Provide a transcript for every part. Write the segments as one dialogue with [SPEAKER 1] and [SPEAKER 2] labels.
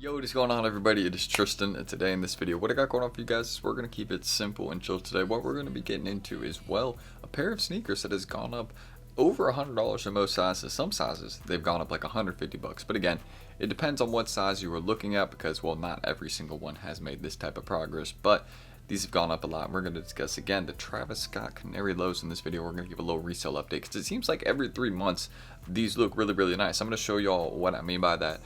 [SPEAKER 1] Yo, what's going on, everybody? It is Tristan, and today in this video, what I got going on for you guys is we're going to keep it simple and chill today. What we're going to be getting into is, well, a pair of sneakers that has gone up over $100 in most sizes. Some sizes, they've gone up like 150 bucks. But again, it depends on what size you were looking at because, well, not every single one has made this type of progress. But these have gone up a lot. We're going to discuss, again, the Travis Scott Canary lows in this video. We're going to give a little resale update because it seems like every 3 months, these look really, really nice. I'm going to show y'all what I mean by that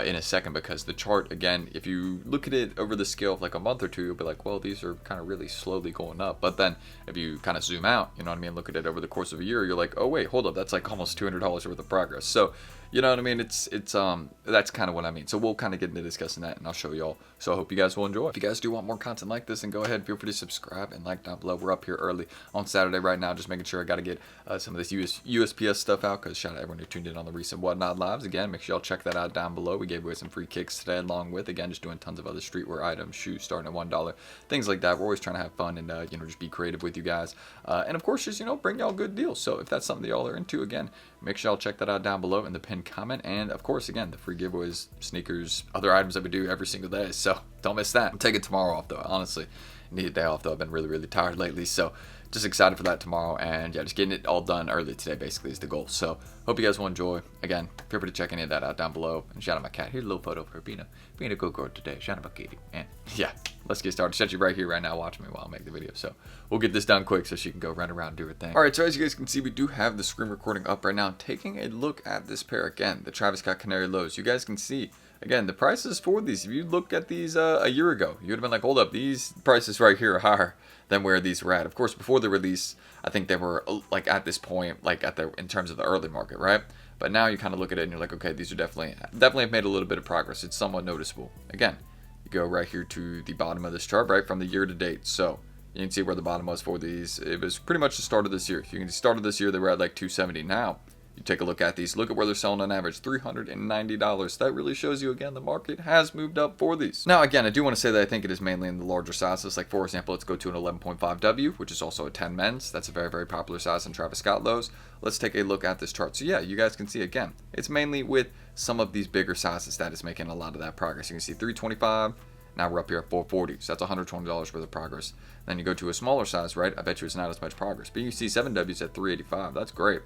[SPEAKER 1] in a second, because the chart, again, if you look at it over the scale of like a month or two, you'll be like, well, these are kind of really slowly going up. But then if you kind of zoom out, you know what I mean, look at it over the course of a year, you're like, oh wait, hold up, that's like almost $200 worth of progress. So you know what I mean, it's that's kind of what I mean. So we'll kind of get into discussing that, and I'll show y'all. So I hope you guys will enjoy. If you guys do want more content like this, then go ahead, feel free to subscribe and like down below. We're up here early on Saturday right now, just making sure I got to get some of this USPS stuff out, because shout out everyone who tuned in on the recent Whatnot lives. Again, make sure y'all check that out down below. We gave away some free kicks today, along with, again, just doing tons of other streetwear items, shoes starting at $1, things like that. We're always trying to have fun and you know, just be creative with you guys, and of course, just, you know, bring y'all good deals. So if that's something that y'all are into, again, make sure y'all check that out down below in the pinned comment. And of course, again, the free giveaways, sneakers, other items that we do every single day, so don't miss that. I'm taking tomorrow off though. Honestly, need a day off though. I've been really, really tired lately, so just excited for that tomorrow. And yeah, just getting it all done early today basically is the goal. So hope you guys will enjoy. Again, feel free to check any of that out down below. And shout out my cat. Here's a little photo of her being a good girl today. Shout out my kitty. And yeah, let's get started. She's right here right now watching me while I make the video, so we'll get this done quick so she can go run around and do her thing. All right, so as you guys can see, we do have the screen recording up right now, taking a look at this pair again, the Travis Scott Canary lows. You guys can see, again, the prices for these, if you looked at these a year ago, you would have been like, hold up, these prices right here are higher than where these were at. Of course, before the release, I think they were like at this point, like at the in terms of the early market, right? But now you kind of look at it and you're like, okay, these are definitely have made a little bit of progress. It's somewhat noticeable. Again, you go right here to the bottom of this chart, right, from the year to date. So you can see where the bottom was for these. It was pretty much the start of this year. You can see start of this year, they were at like 270. Now you take a look at these, look at where they're selling on average, $390. That really shows you, again, the market has moved up for these. Now, again, I do want to say that I think it is mainly in the larger sizes. Like, for example, let's go to an 11.5W, which is also a 10 men's. That's a very, very popular size in Travis Scott lows. Let's take a look at this chart. So yeah, you guys can see, again, it's mainly with some of these bigger sizes that is making a lot of that progress. You can see 325. Now we're up here at 440, so that's $120 worth of progress. Then you go to a smaller size, right? I bet you it's not as much progress. But you see 7Ws at 385. That's great.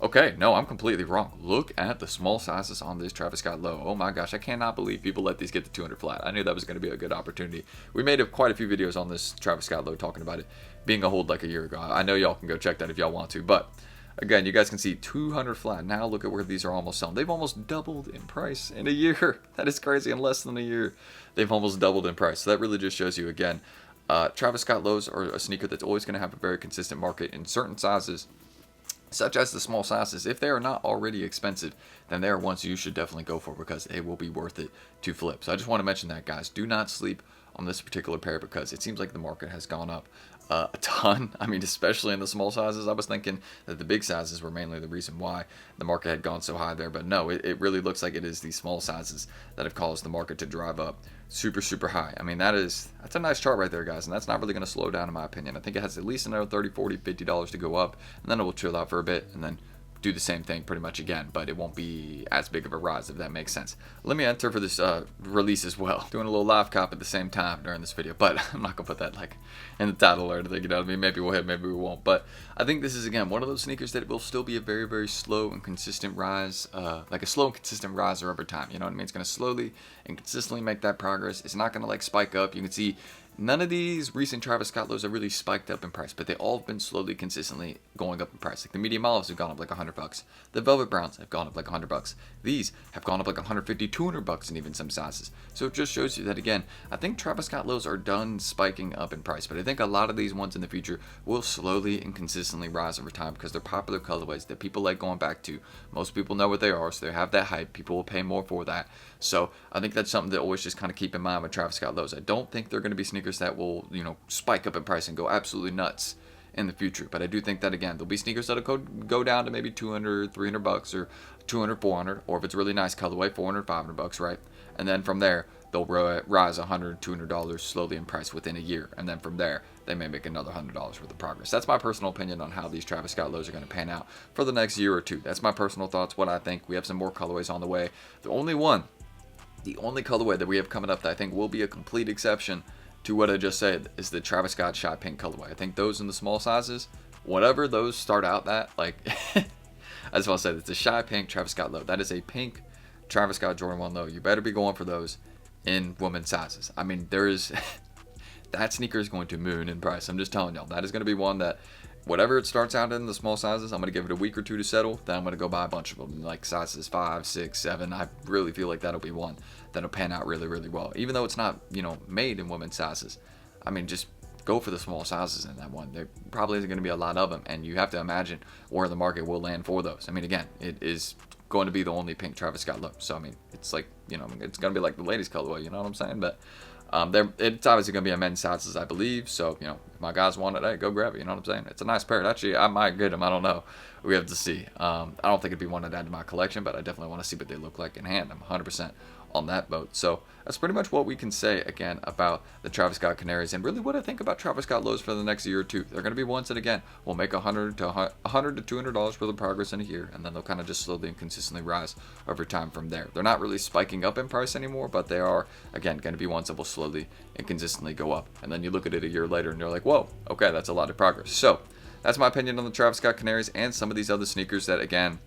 [SPEAKER 1] Okay, no, I'm completely wrong. Look at the small sizes on this Travis Scott low. Oh my gosh, I cannot believe people let these get to 200 flat. I knew that was going to be a good opportunity. We made quite a few videos on this Travis Scott low talking about it being a hold like a year ago. I know y'all can go check that if y'all want to, but again, you guys can see 200 flat. Now look at where these are almost selling. They've almost doubled in price in a year. That is crazy. In less than a year, they've almost doubled in price. So that really just shows you, again, Travis Scott lows are a sneaker that's always going to have a very consistent market in certain sizes, such as the small sizes. If they are not already expensive, then they are ones you should definitely go for, because it will be worth it to flip. So I just want to mention that, guys. Do not sleep on this particular pair, because it seems like the market has gone up a ton. I mean, especially in the small sizes. I was thinking that the big sizes were mainly the reason why the market had gone so high there, but no, it really looks like it is these small sizes that have caused the market to drive up super, super high. I mean, that's a nice chart right there, guys, and that's not really going to slow down in my opinion. I think it has at least another $30, $40, $50 to go up, and then it will chill out for a bit and then do the same thing pretty much again, but it won't be as big of a rise, if that makes sense. Let me enter for this release as well, doing a little live cop at the same time during this video, but I'm not gonna put that like in the title or anything, you know what I mean? Maybe we'll hit, maybe we won't, but I think this is, again, one of those sneakers that will still be a very, very slow and consistent rise, like a slow and consistent riser over time, you know what I mean? It's gonna slowly and consistently make that progress. It's not gonna like spike up. You can see none of these recent Travis Scott lows have really spiked up in price, but they all have been slowly, consistently going up in price. Like the medium olives have gone up like $100. The velvet browns have gone up like $100. These have gone up like $150, $200 in even some sizes. So it just shows you that, again, I think Travis Scott lows are done spiking up in price, but I think a lot of these ones in the future will slowly and consistently rise over time, because they're popular colorways that people like going back to. Most people know what they are, so they have that hype. People will pay more for that. So I think that's something to always just kind of keep in mind with Travis Scott lows. I don't think they're going to be sneakers that will, you know, spike up in price and go absolutely nuts in the future. But I do think that, again, there'll be sneakers that'll go down to maybe $200, $300, or $200, $400, or if it's a really nice colorway, $400, $500, right? And then from there, they'll rise $100, $200 slowly in price within a year. And then from there, they may make another $100 worth of progress. That's my personal opinion on how these Travis Scott lows are going to pan out for the next year or two. That's my personal thoughts, what I think. We have some more colorways on the way. The only one The only colorway that we have coming up that I think will be a complete exception to what I just said is the Travis Scott Shy Pink colorway. I think those in the small sizes, whatever those start out at, like, I just want to say it's a Shy Pink Travis Scott low. That is a pink Travis Scott Jordan 1 low. You better be going for those in women's sizes. I mean, there is that sneaker is going to moon in price. I'm just telling y'all, that is going to be one that whatever it starts out in the small sizes, I'm going to give it a week or two to settle. Then I'm going to go buy a bunch of them, like sizes 5, 6, 7. I really feel like that'll be one that'll pan out really, really well. Even though it's not, made in women's sizes. I mean, just go for the small sizes in that one. There probably isn't going to be a lot of them, and you have to imagine where the market will land for those. I mean, again, it is going to be the only pink Travis Scott look. So, I mean, it's like, it's going to be like the ladies' colorway, you know what I'm saying? But it's obviously going to be a men's sizes, I believe. So, if my guys want it, hey, go grab it. You know what I'm saying? It's a nice pair. Actually, I might get them. I don't know. We have to see. I don't think it'd be one to add to my collection, but I definitely want to see what they look like in hand. I'm 100% on that boat. So that's pretty much what we can say again about the Travis Scott Canaries, and really what I think about Travis Scott lows for the next year or two. They're going to be ones that again will make $100 to $200 worth of progress in a year, and then they'll kind of just slowly and consistently rise over time from there. They're not really spiking up in price anymore, but they are again going to be ones that will slowly and consistently go up. And then you look at it a year later and you're like, whoa, okay, that's a lot of progress. So that's my opinion on the Travis Scott Canaries and some of these other sneakers that again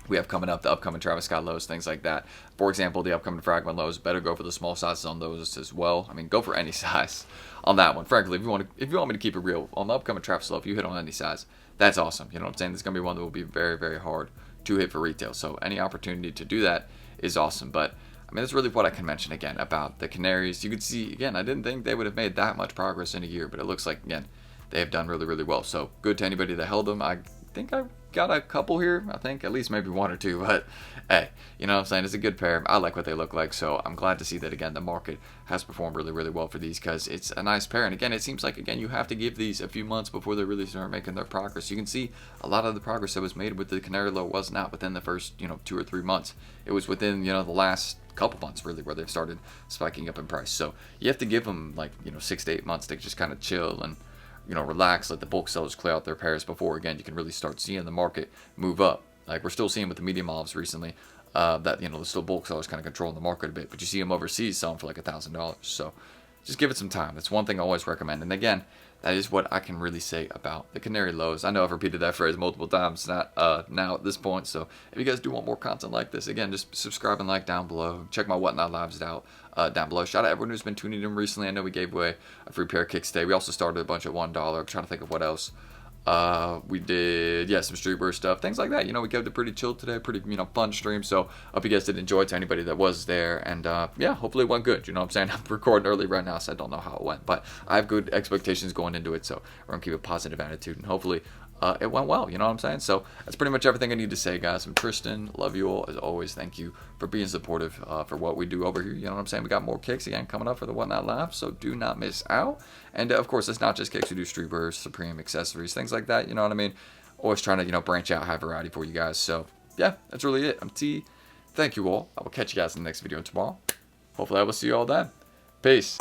[SPEAKER 1] we have coming up, the upcoming Travis Scott lows, things like that. For example, the upcoming Fragment lows, better go for the small sizes on those as well. I mean, go for any size on that one. Frankly, if you want me to keep it real, on the upcoming Travis low, if you hit on any size, that's awesome. You know what I'm saying? This is going to be one that will be very, very hard to hit for retail. So any opportunity to do that is awesome. But I mean, that's really what I can mention again about the Canaries. You can see, again, I didn't think they would have made that much progress in a year, but it looks like, again, they have done really, really well. So good to anybody that held them. I think I got a couple here. I think at least maybe one or two, but hey, you know what I'm saying? It's a good pair. I like what they look like, so I'm glad to see that again the market has performed really, really well for these because it's a nice pair. And again, it seems like again you have to give these a few months before they really start making their progress. You can see a lot of the progress that was made with the Canary low was not within the first 2 or 3 months. It was within the last couple months really where they've started spiking up in price. So you have to give them like 6 to 8 months to just kind of chill and relax, let the bulk sellers clear out their pairs before, again, you can really start seeing the market move up. Like we're still seeing with the medium olives recently, that, the still bulk sellers kind of controlling the market a bit, but you see them overseas selling for like $1,000. So just give it some time. That's one thing I always recommend. And again, that is what I can really say about the Canary lows. I know I've repeated that phrase multiple times now at this point. So if you guys do want more content like this, again, just subscribe and like down below. Check my Whatnot Lives out down below. Shout out everyone who's been tuning in recently. I know we gave away a free pair of kicks today. We also started a bunch at $1. I'm trying to think of what else. We did, some Streetwear stuff, things like that. We kept it pretty chill today, pretty, fun stream. So hope you guys did enjoy it to anybody that was there. And, hopefully it went good. You know what I'm saying? I'm recording early right now, so I don't know how it went. But I have good expectations going into it. So we're going to keep a positive attitude. And hopefully it went well. You know what I'm saying? So that's pretty much everything I need to say, guys. I'm Tristan. Love you all. As always, thank you for being supportive for what we do over here. You know what I'm saying? We got more kicks again coming up for the Whatnot Live, so do not miss out. And of course, it's not just kicks. We do Streetwear, Supreme accessories, things like that. You know what I mean? Always trying to branch out, have variety for you guys. So yeah, that's really it. I'm T. Thank you all. I will catch you guys in the next video tomorrow. Hopefully, I will see you all then. Peace.